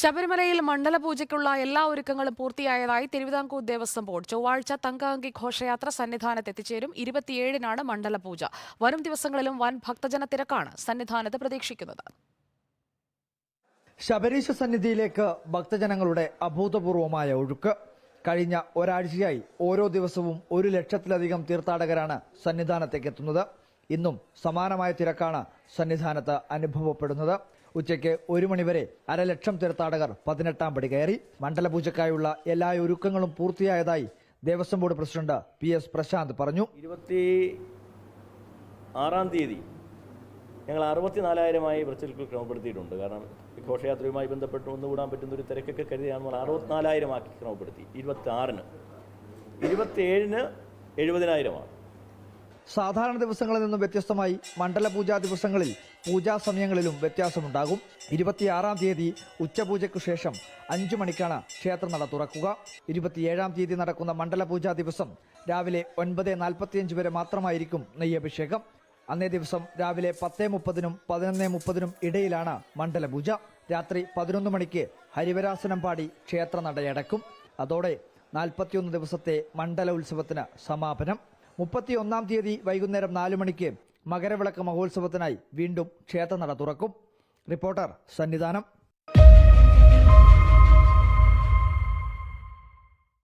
ശബരിമലയിൽ മണ്ഡലപൂജയ്ക്കുള്ള എല്ലാ ഒരുക്കങ്ങളും പൂർത്തിയായതായി തിരുവിതാംകൂർ ദേവസ്വം ബോർഡ്. ചൊവ്വാഴ്ച തങ്കഅങ്കി ഘോഷയാത്ര സന്നിധാനത്ത് എത്തിച്ചേരും. 27-നാണ് മണ്ഡലപൂജ. വരും ദിവസങ്ങളിലും വൻ ഭക്തജന തിരക്കാണ് സന്നിധാനത്ത് പ്രതീക്ഷിക്കുന്നത്. ശബരീശ സന്നിധിയിലേക്ക് ഭക്തജനങ്ങളുടെ അഭൂതപൂർവമായ ഒഴുക്ക്. കഴിഞ്ഞ ഒരാഴ്ചയായി ഓരോ ദിവസവും 1 ലക്ഷത്തിലധികം തീർത്ഥാടകരാണ് സന്നിധാനത്തേക്ക് എത്തുന്നത്. ഇന്നും സമാനമായ തിരക്കാണ് സന്നിധാനത്ത് അനുഭവപ്പെടുന്നത്. ഉച്ചയ്ക്ക് 1 മണിവരെ 1.5 ലക്ഷം തീർത്ഥാടകർ 18ാം പടി കയറി. മണ്ഡലപൂജയ്ക്കായുള്ള എല്ലാ ഒരുക്കങ്ങളും പൂർത്തിയായതായി Devaswom board president PS Prashanth പറഞ്ഞു. 26-ാം തീയതി ഞങ്ങൾ 64,000-മായി വെർച്വൽ ക്രമപ്പെടുത്തിയിട്ടുണ്ട്. കാരണം ഘോഷയാത്രയുമായി ബന്ധപ്പെട്ട് ഒന്നുകൂടാൻ പറ്റുന്ന ഒരു തിരക്കൊക്കെ കരുതിയാണ് 64,000-ആക്കി ക്രമപ്പെടുത്തി. 26-ന് 27-ന് 70,000-ആണ്. സാധാരണ ദിവസങ്ങളിൽ നിന്നും വ്യത്യസ്തമായി മണ്ഡലപൂജാ ദിവസങ്ങളിൽ പൂജാ സമയങ്ങളിലും വ്യത്യാസമുണ്ടാകും. 26-ാം തീയതി ഉച്ചപൂജയ്ക്കു ശേഷം 5 മണിക്കാണ് ക്ഷേത്രനട തുറക്കുക. 27-ാം തീയതി നടക്കുന്ന മണ്ഡലപൂജാ ദിവസം രാവിലെ 9:45 വരെ മാത്രമായിരിക്കും നെയ്യഭിഷേകം. അന്നേ ദിവസം രാവിലെ 10:30-നും 11:30-നും ഇടയിലാണ് മണ്ഡലപൂജ. രാത്രി 11 മണിക്ക് ഹരിവരാസനം പാടി ക്ഷേത്രനടയടക്കും. അതോടെ 41 ദിവസത്തെ മണ്ഡല ഉത്സവത്തിന് സമാപനം. 31-ാം തീയതി വൈകുന്നേരം 4 മണിക്ക് മകരവിളക്ക് മഹോത്സവത്തിനായി വീണ്ടും ക്ഷേത്രനട തുറക്കും. റിപ്പോർട്ടർ, സന്നിധാനം.